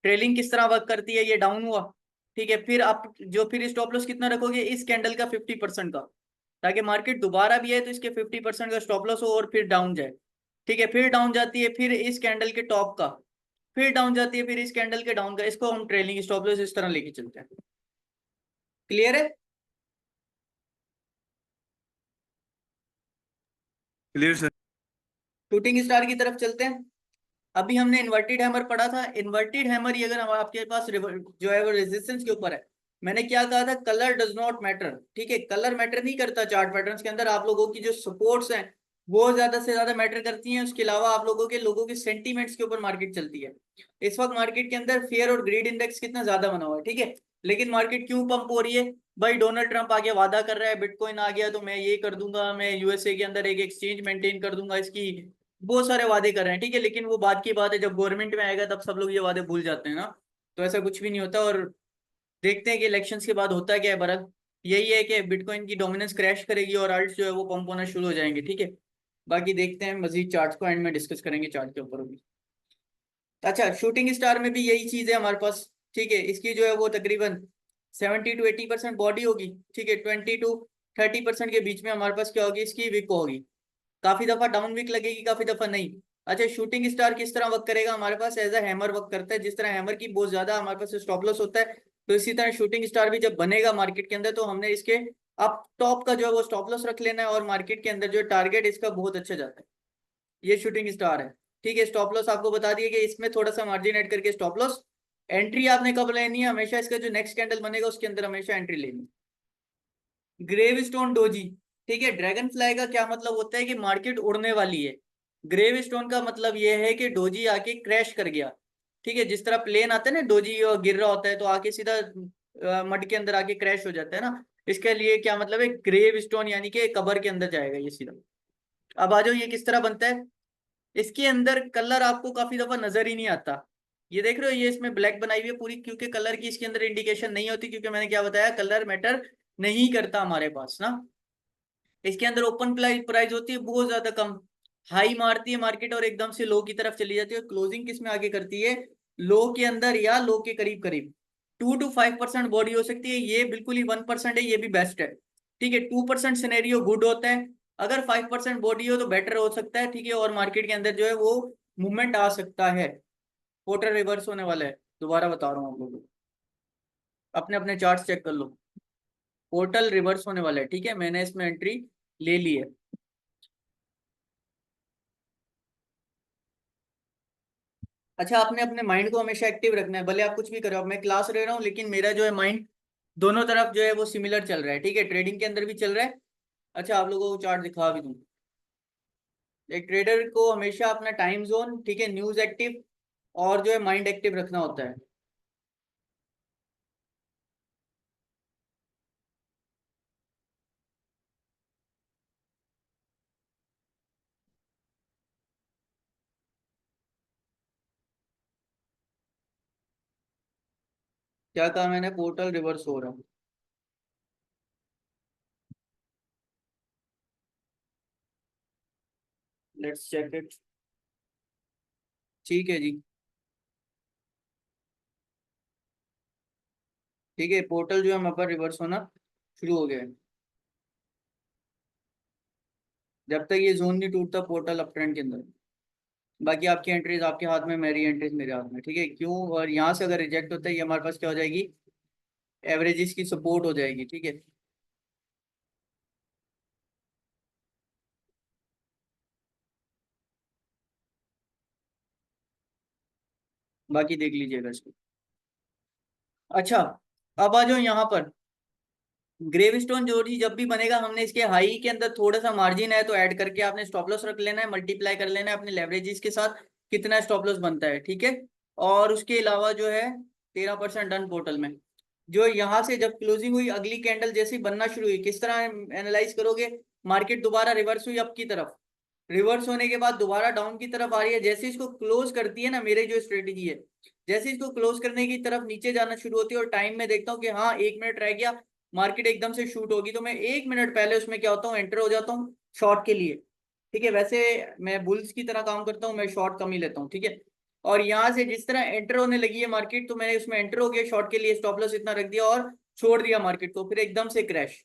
ट्रेलिंग किस तरह वर्क करती है, ये डाउन हुआ, ठीक है। फिर आप जो फिर स्टॉप लॉस कितना रखोगे, इस कैंडल का 50% का, ताकि मार्केट दोबारा भी है तो इसके 50% का स्टॉप लॉस हो और फिर डाउन जाए, ठीक है। फिर डाउन जाती है, फिर इस कैंडल के टॉप का, फिर डाउन जाती है, फिर इस कैंडल के डाउन का, इसको हम ट्रेलिंग स्टॉप लॉस इस तरह लेके चलते हैं। क्लियर है? Clear sir. शूटिंग स्टार की तरफ चलते हैं। अभी हमने इन्वर्टेड हैमर पढ़ा था, इन्वर्टेड हैमर ये अगर आपके पास जो है वो रेजिस्टेंस के ऊपर है, मैंने क्या कहा था, कलर डज नॉट मैटर, ठीक है। कलर मैटर नहीं करता चार्ट पैटर्न्स के अंदर, आप लोगों की जो सपोर्ट्स हैं वो ज्यादा से ज्यादा मैटर करती हैं, उसके अलावा आप लोगों के सेंटीमेंट्स के ऊपर मार्केट चलती है। इस वक्त मार्केट के अंदर फेयर और ग्रीड इंडेक्स कितना ज्यादा बना हुआ है, ठीक है। लेकिन मार्केट क्यों पंप हो रही है भाई, डोनाल्ड ट्रंप आगे वादा कर रहा है, बिटकॉइन आ गया तो मैं ये कर दूंगा, मैं यूएसए के अंदर एक एक्सचेंज मेंटेन कर दूंगा, इसकी बहुत सारे वादे कर रहे हैं, ठीक है। लेकिन वो बात की बात है, जब गवर्नमेंट में आएगा तब सब लोग ये वादे भूल जाते हैं ना, तो ऐसा कुछ भी नहीं होता। और देखते हैं कि इलेक्शंस के बाद होता क्या है बरत, यही है कि बिटकॉइन की डोमिनेंस क्रैश करेगी और अल्ट्स जो है वो पंप होना शुरू हो जाएंगे, ठीक है। बाकी देखते हैं मजीद चार्ट्स को, एंड में डिस्कस करेंगे चार्ट के ऊपर भी। अच्छा, शूटिंग स्टार में भी यही चीज है हमारे पास, ठीक है। इसकी जो है वो तकरीबन 70 to 80% बॉडी होगी, ठीक है। 20 to 30% के बीच में हमारे पास क्या होगी, इसकी विक होगी। काफी दफा डाउन विक लगेगी, काफी दफा नहीं। अच्छा, शूटिंग स्टार किस तरह वर्क करेगा हमारे पास, एज अ हैमर वर्क करता है। जिस तरह हैमर की बहुत ज्यादा हमारे पास स्टॉप लॉस होता है, तो इसी तरह शूटिंग स्टार भी जब बनेगा मार्केट के अंदर, तो हमने इसके अप टॉप का जो है वो स्टॉप लॉस रख लेना है, और मार्केट के अंदर जो टारगेट इसका बहुत अच्छा जाता है। ये शूटिंग स्टार है, ठीक है। स्टॉप लॉस आपको बता दिया कि इसमें थोड़ा सा मार्जिन ऐड करके स्टॉप लॉस। एंट्री आपने कब लेनी है, हमेशा इसका जो नेक्स्ट कैंडल बनेगा उसके अंदर हमेशा एंट्री लेनी है। ग्रेव स्टोन डोजी, ठीक है। ड्रैगन फ्लाई का क्या मतलब होता है कि मार्केट उड़ने वाली है। ग्रेव स्टोन का मतलब यह है कि डोजी आके क्रैश कर गया, ठीक है। जिस तरह प्लेन आता है ना, डोजी गिर रहा होता है तो आके सीधा मड के अंदर आके क्रैश हो जाता है ना, इसके लिए क्या मतलब है, ग्रेव स्टोन यानी कि कबर के अंदर जाएगा ये सीधा। अब आ जाओ, ये किस तरह बनता है। इसके अंदर कलर आपको काफी दफा नजर ही नहीं आता। ये देख रहे हो, ये इसमें ब्लैक बनाई हुई है पूरी, क्योंकि कलर की इसके अंदर इंडिकेशन नहीं होती, क्योंकि मैंने क्या बताया, कलर मैटर नहीं करता हमारे पास ना। इसके अंदर ओपन प्राइस होती है बहुत ज्यादा कम, हाई मारती है मार्केट और एकदम से लो की तरफ चली जाती है। क्लोजिंग किस में आगे करती है, लो के अंदर या लो के करीब करीब। 2 to 5% बॉडी हो सकती है, ये बिल्कुल ही 1% है, ये भी बेस्ट है, ठीक है। 2% सिनेरियो गुड होता है, अगर 5% बॉडी हो तो बेटर हो सकता है, ठीक है। और मार्केट के अंदर जो है वो मूवमेंट आ सकता है। पोर्टर रिवर्स होने वाला है, दोबारा बता रहा हूँ आप लोगों को, अपने अपने चार्ट चेक कर लो। पोर्टल रिवर्स होने वाला है, ठीक है। मैंने इसमें एंट्री ले ली है। अच्छा, आपने अपने माइंड को हमेशा एक्टिव रखना है, भले आप कुछ भी करो। अब मैं क्लास ले रहा हूँ, लेकिन मेरा जो है माइंड दोनों तरफ जो है वो सिमिलर चल रहा है, ठीक है। ट्रेडिंग के अंदर भी चल रहा है। अच्छा, आप लोगों को चार्ट दिखा भी दूँ। एक ट्रेडर को हमेशा अपना टाइम जोन, ठीक है, न्यूज एक्टिव और जो है माइंड एक्टिव रखना होता है। क्या कहा मैंने, पोर्टल रिवर्स हो रहा है। लेट्स चेक इट, ठीक है जी। ठीक है, पोर्टल जो है हमारे पास रिवर्स होना शुरू हो गया है। जब तक ये जोन नहीं टूटता पोर्टल अप ट्रेंड के अंदर, बाकी आपकी एंट्रीज आपके हाथ में, मेरी एंट्रीज मेरे हाथ में, ठीक है। क्यों, और यहाँ से अगर रिजेक्ट होता है, ये हमारे पास क्या हो जाएगी, एवरेजेस की सपोर्ट हो जाएगी, ठीक है। बाकी देख लीजिएगा इसको। अच्छा, अब आ जाओ यहाँ पर। ग्रेवस्टोन जो भी जब भी बनेगा, हमने इसके हाई के अंदर थोड़ा सा मार्जिन है तो ऐड करके आपने स्टॉप लॉस रख लेना है, मल्टीप्लाई कर लेना है अपने लेवरेजेस के साथ, कितना स्टॉप लॉस बनता है, ठीक है। और उसके अलावा जो है 13% डन पोर्टल में। जो यहाँ से जब क्लोजिंग हुई, अगली कैंडल जैसे ही बनना शुरू हुई, किस तरह एनालाइज करोगे, मार्केट दोबारा रिवर्स हुई अप की तरफ, रिवर्स होने के बाद दोबारा डाउन की तरफ आ रही है, जैसे इसको क्लोज करती है ना, मेरी जो स्ट्रेटेजी है, जैसे इसको क्लोज करने की तरफ नीचे जाना शुरू होती है और टाइम में देखता हूँ कि हाँ 1 मिनट रह गया, मार्केट एकदम से शूट होगी, तो मैं 1 मिनट पहले उसमें क्या होता हूँ, एंटर हो जाता हूँ शॉर्ट के लिए, ठीक है। वैसे मैं बुल्स की तरह काम करता हूँ, मैं शॉर्ट कम ही लेता हूँ, ठीक है। और यहाँ से जिस तरह एंटर होने लगी है मार्केट, तो मैंने उसमें एंटर हो गया शॉर्ट के लिए, स्टॉप लॉस इतना रख दिया और छोड़ दिया मार्केट को, फिर एकदम से क्रैश,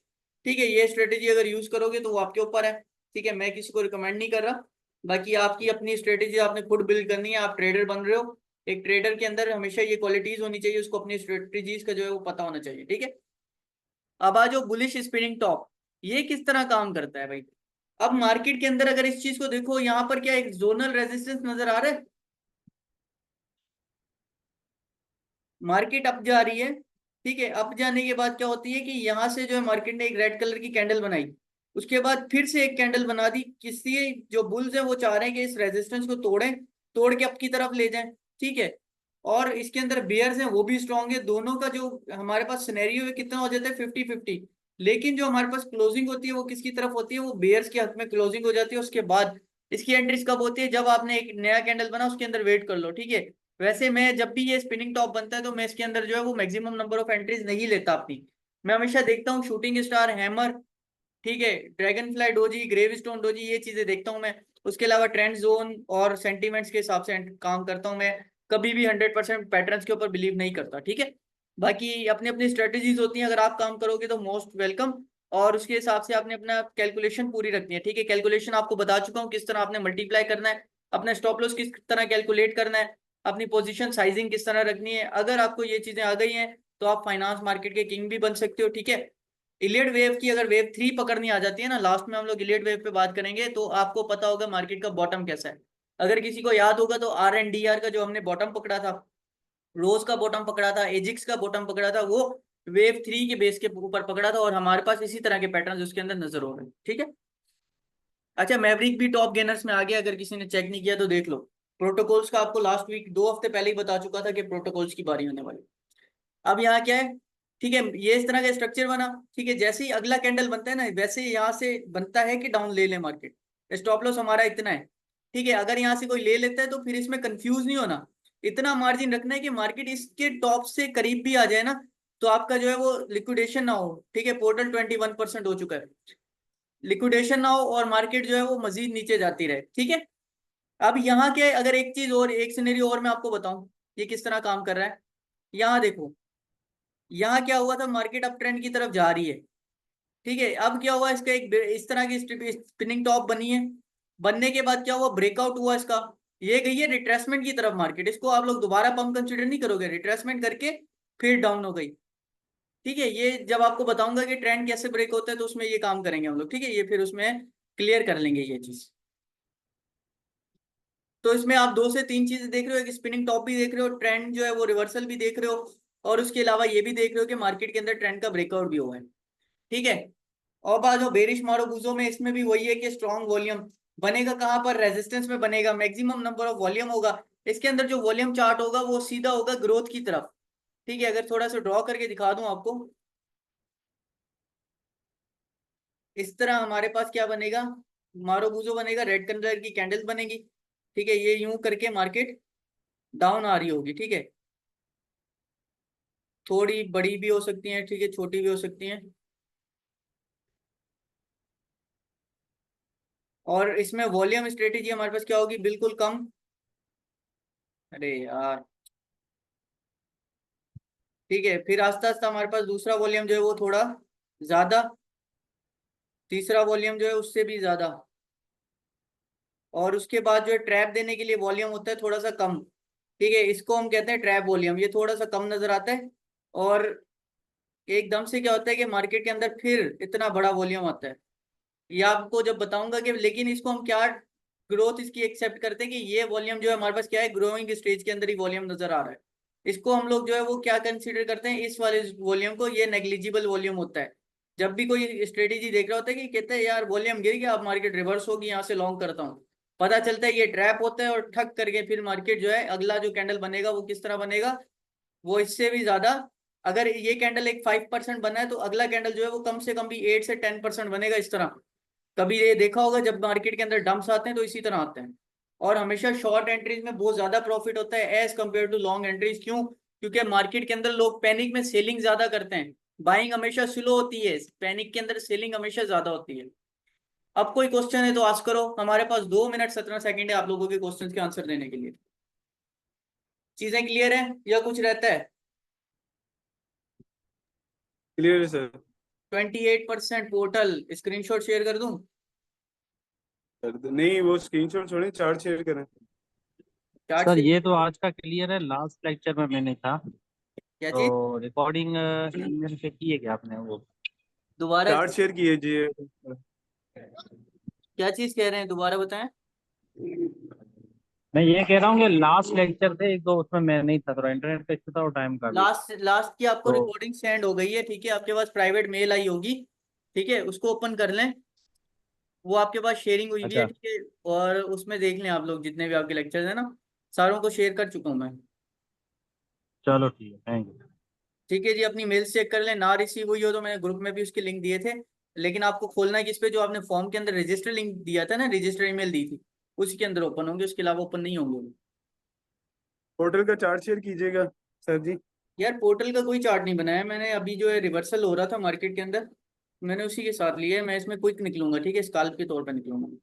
ठीक है। ये स्ट्रेटेजी अगर यूज करोगे तो वो आपके ऊपर है, ठीक है। मैं किसी को रिकमेंड नहीं कर रहा, बाकी आपकी अपनी स्ट्रेटेजी आपने खुद बिल्ड करनी है। आप ट्रेडर बन रहे हो, एक ट्रेडर के अंदर हमेशा ये क्वालिटीज होनी चाहिए, उसको अपनी स्ट्रेटेजीज का जो है वो पता होना चाहिए, ठीक है। अब आ जाओ बुलिश स्पिनिंग टॉप, ये किस तरह काम करता है भाई। अब मार्केट के अंदर अगर इस चीज को देखो, यहाँ पर क्या एक जोनल रेजिस्टेंस नजर आ रहा है, मार्केट अप जा रही है, ठीक है। अप जाने के बाद क्या होती है कि यहाँ से जो है मार्केट ने एक रेड कलर की कैंडल बनाई, उसके बाद फिर से एक कैंडल बना दी, किसी जो बुल्स है वो चाह रहे हैं कि इस रेजिस्टेंस को तोड़ें, तोड़ के अप की तरफ ले जाएं, ठीक है। और इसके अंदर बेयर्स हैं वो भी स्ट्रांग है, दोनों का जो हमारे पास सिनेरियो है कितना हो जाता है, 50-50। लेकिन जो हमारे पास क्लोजिंग होती है वो किसकी तरफ होती है, वो बेयर्स के हक में क्लोजिंग हो जाती है। उसके बाद इसकी एंट्रीज कब होती है, जब आपने एक नया कैंडल बना उसके अंदर वेट कर लो, ठीक है। वैसे मैं जब भी ये स्पिनिंग टॉप बनता है तो मैं इसके अंदर जो है वो मैक्सिमम नंबर ऑफ एंट्रीज नहीं लेता अपनी, मैं हमेशा देखता हूँ शूटिंग स्टार, हैमर, ठीक है, dragon fly doji, gravestone doji, ये चीजें देखता हूँ मैं। उसके अलावा ट्रेंड जोन और सेंटीमेंट्स के हिसाब से काम करता हूँ मैं। कभी भी 100% पैटर्न्स के ऊपर बिलीव नहीं करता, ठीक है। बाकी अपनी अपनी स्ट्रेटेजीज होती हैं, अगर आप काम करोगे तो मोस्ट वेलकम। और उसके हिसाब से आपने अपना कैलकुलेशन पूरी रखनी है, ठीक है। कैलकुलेशन आपको बता चुका हूँ किस तरह आपने मल्टीप्लाई करना है, अपना स्टॉप लॉस किस तरह कैलकुलेट करना है, अपनी पोजीशन साइजिंग किस तरह रखनी है। अगर आपको ये चीजें आ गई हैं तो आप फाइनेंस मार्केट के किंग भी बन सकते हो, ठीक है। इलियड वेव की अगर वेव 3 पकड़नी आ जाती है ना, लास्ट में हम लोग इलियड वेव पे बात करेंगे, तो आपको पता होगा मार्केट का बॉटम कैसा है। अगर किसी को याद होगा तो RNDR का जो हमने बॉटम पकड़ा था, रोज का बॉटम पकड़ा था, एजिक्स का बॉटम पकड़ा था, वो वेव 3 के बेस के ऊपर पकड़ा था। और हमारे पास इसी तरह के पैटर्न उसके अंदर नजर हो रहे हैं, ठीक है। अच्छा, मैवरिक भी टॉप गेनर्स में आ गया, अगर किसी ने चेक नहीं किया तो देख लो। प्रोटोकॉल्स का आपको लास्ट वीक 2 हफ्ते पहले ही बता चुका था कि प्रोटोकॉल्स की बारी होने वाली। अब यहाँ क्या है, ठीक है, ये इस तरह का स्ट्रक्चर बना, ठीक है। जैसे ही अगला कैंडल बनता है ना, वैसे ही यहाँ से बनता है कि डाउन ले ले मार्केट। स्टॉप लॉस हमारा इतना है, ठीक है। अगर यहाँ से कोई ले लेता है तो फिर इसमें कंफ्यूज नहीं होना, इतना मार्जिन रखना है कि मार्केट इसके टॉप से करीब भी आ जाए ना, तो आपका जो है वो लिक्विडेशन ना हो, ठीक है। पोर्टल 21% हो चुका है, लिक्विडेशन ना हो और मार्केट जो है वो मजीद नीचे जाती रहे, ठीक है। अब यहाँ के अगर एक चीज और, एक सिनेरियो और मैं आपको बताऊं ये किस तरह काम कर रहा है। यहाँ देखो, यहाँ क्या हुआ था, मार्केट अप ट्रेंड की तरफ जा रही है, ठीक है। अब क्या हुआ, इसका एक इस तरह की स्पिनिंग टॉप बनी है। बनने के बाद क्या हुआ, ब्रेकआउट हुआ इसका, ये गई है रिट्रेसमेंट की तरफ मार्केट। इसको आप लोग दोबारा पंप कंसिडर नहीं करोगे, रिट्रेसमेंट करके फिर डाउन हो गई, ठीक है। ये जब आपको बताऊंगा कि ट्रेंड कैसे ब्रेक होता है तो उसमें ये काम करेंगे हम लोग, ठीक है। ये फिर उसमें क्लियर कर लेंगे ये चीज। तो इसमें आप 2 से 3 चीजें देख रहे हो, एक स्पिनिंग टॉप भी देख रहे हो, ट्रेंड जो है वो रिवर्सल भी देख रहे हो, और उसके अलावा ये भी देख रहे हो कि मार्केट के अंदर ट्रेंड का ब्रेकआउट भी हुआ है, ठीक है। और बात जो बेरिश मारूबूजो में, इसमें भी वही है कि स्ट्रॉन्ग वॉल्यूम बनेगा। कहाँ पर, रेजिस्टेंस में बनेगा, मैक्सिमम नंबर ऑफ वॉल्यूम होगा। इसके अंदर जो वॉल्यूम चार्ट होगा वो सीधा होगा ग्रोथ की तरफ, ठीक है। अगर थोड़ा सा ड्रॉ करके दिखा दूं आपको, इस तरह हमारे पास क्या बनेगा, मारूबूजो बनेगा, रेड कलर की कैंडल्स बनेगी, ठीक है। ये यूं करके मार्केट डाउन आ रही होगी, ठीक है। थोड़ी बड़ी भी हो सकती है, ठीक है, छोटी भी हो सकती है। और इसमें वॉल्यूम स्ट्रेटेजी हमारे पास क्या होगी, बिल्कुल कम। अरे यार, ठीक है। फिर आस्ता आस्ता हमारे पास दूसरा वॉल्यूम जो है वो थोड़ा ज्यादा, तीसरा वॉल्यूम जो है उससे भी ज्यादा, और उसके बाद जो है ट्रैप देने के लिए वॉल्यूम होता है थोड़ा सा कम, ठीक है। इसको हम कहते हैं ट्रैप वॉल्यूम, ये थोड़ा सा कम नजर आता है। और एकदम से क्या होता है कि मार्केट के अंदर फिर इतना बड़ा वॉल्यूम आता है। ये आपको जब बताऊंगा कि, लेकिन इसको हम क्या ग्रोथ इसकी एक्सेप्ट करते हैं कि ये वॉल्यूम जो है हमारे पास क्या है, ग्रोइंग स्टेज के अंदर ही वॉल्यूम नजर आ रहा है। इसको हम लोग जो है वो क्या कंसीडर करते हैं, इस वाले वॉल्यूम को, ये नेग्लिजिबल वॉल्यूम होता है। जब भी कोई स्ट्रेटेजी देख रहा होता है कि कहते हैं यार वॉल्यूम गिर गया, अब मार्केट रिवर्स होगी, यहाँ से लॉन्ग करता हूँ, पता चलता है ये ट्रैप होता है, और ठक करके फिर मार्केट जो है अगला जो कैंडल बनेगा वो किस तरह बनेगा, वो इससे भी ज्यादा। अगर ये कैंडल एक 5% बना है तो अगला कैंडल जो है वो कम से कम भी 8 से 10% बनेगा, इस तरह। कभी ये देखा होगा जब मार्केट के अंदर डंप्स आते हैं तो इसी तरह आते हैं। और हमेशा शॉर्ट एंट्रीज में बहुत ज्यादा प्रॉफिट होता है as compared to long entries. क्यों? क्योंकि मार्केट के अंदर लोग पैनिक में सेलिंग ज्यादा करते हैं, बाइंग हमेशा स्लो होती है, पैनिक के अंदर सेलिंग हमेशा ज्यादा होती है। अब कोई क्वेश्चन है तो आस्क करो, हमारे पास 2 मिनट 17 सेकंड है आप लोगों के क्वेश्चन के आंसर देने के लिए। चीजें क्लियर है या कुछ रहता है? क्लियर है सर। 28% पोर्टल, स्क्रीनशॉट शेयर कर दूं? नहीं, वो स्क्रीनशॉट छोड़े, चार्ट शेयर करें। Chart sir share? ये तो आज का क्लियर है, लास्ट लेक्चर में मैं नहीं था क्या चीज? तो रिकॉर्डिंग ईमेल पे की है क्या आपने वो? दोबारा? चार्ट शेयर कीजिए। क्या चीज कह रहे हैं, दोबारा बताएं। मैं ये कह रहा हूँ कि लास्ट लेक्चर थे एक दो, उसमें मैं नहीं था, थोड़ा इंटरनेट पे इश्यू था और टाइम का भी। लास्ट लास्ट की आपको तो रिकॉर्डिंग सेंड हो गई है, ठीक है। आपके पास प्राइवेट मेल आई होगी, ठीक है, उसको ओपन कर लें। वो आपके पास शेयरिंग हुई हुई है, अच्छा, ठीक है। और उसमें देख लें आप लोग जितने भी आपके लेक्चर्स हैं ना, सारों को शेयर कर चुका हूँ मैं। चलो ठीक है, थैंक यू। ठीक है जी, अपनी मेल्स चेक कर लें, ना रिसीव हुई हो तो मैंने ग्रुप में भी उसके लिंक दिए थे। लेकिन आपको खोलना है किस पे, जो आपने फॉर्म के अंदर रजिस्टर लिंक दिया था ना, रजिस्टर ईमेल दी थी, उसी के अंदर ओपन होंगे, उसके अलावा ओपन नहीं होंगे वो। पोर्टल का चार्ट शेयर कीजिएगा सर जी। यार पोर्टल का कोई चार्ट नहीं बनाया मैंने, अभी जो है रिवर्सल हो रहा था मार्केट के अंदर, मैंने उसी के साथ लिया है, मैं इसमें क्विक निकलूंगा, ठीक है, स्काल्प के तौर पे निकलूंगा।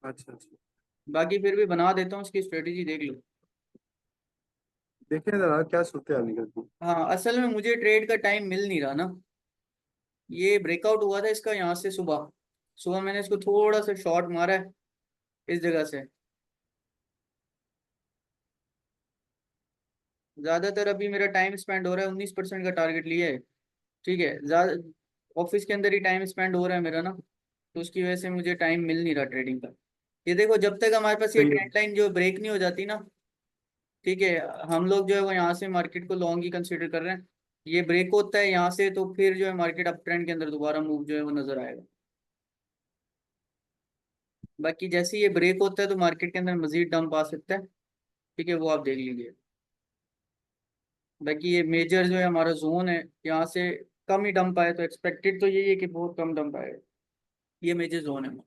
अच्छा अच्छा, बाकी फिर भी बना देता हूँ, उसकी स्ट्रेटेजी देख लो। देखें जरा क्या सूरत हाल निकलती है। हाँ, असल में मुझे ट्रेड का टाइम मिल नहीं रहा ना। ये ब्रेकआउट हुआ था इसका यहाँ से सुबह, सुबह मैंने इसको थोड़ा सा शॉर्ट मारा है इस जगह से। ज्यादातर अभी मेरा टाइम स्पेंड हो रहा है, 19% का टारगेट लिया है, ठीक है, ज्यादा ऑफिस के अंदर ही टाइम स्पेंड हो रहा है मेरा ना, तो उसकी वजह से मुझे टाइम मिल नहीं रहा ट्रेडिंग का। ये देखो, जब तक हमारे पास ये सही है। ट्रेंड लाइन जो ब्रेक नहीं हो जाती ना, ठीक है, हम लोग जो है वो यहाँ से मार्केट को लॉन्ग ही कंसीडर कर रहे हैं। ये ब्रेक होता है यहाँ से तो फिर जो है मार्केट अप ट्रेंड के अंदर दोबारा मूव जो है वो नजर आएगा। बाकी जैसे ही ये ब्रेक होता है तो मार्केट के अंदर मजीद डंप आ सकता है, ठीक है, वो आप देख लीजिए। बाकी ये मेजर जो है हमारा जोन है, यहाँ से कम ही डंप आए तो एक्सपेक्टेड तो यही है कि बहुत कम डंप आएगा। ये मेजर जोन है।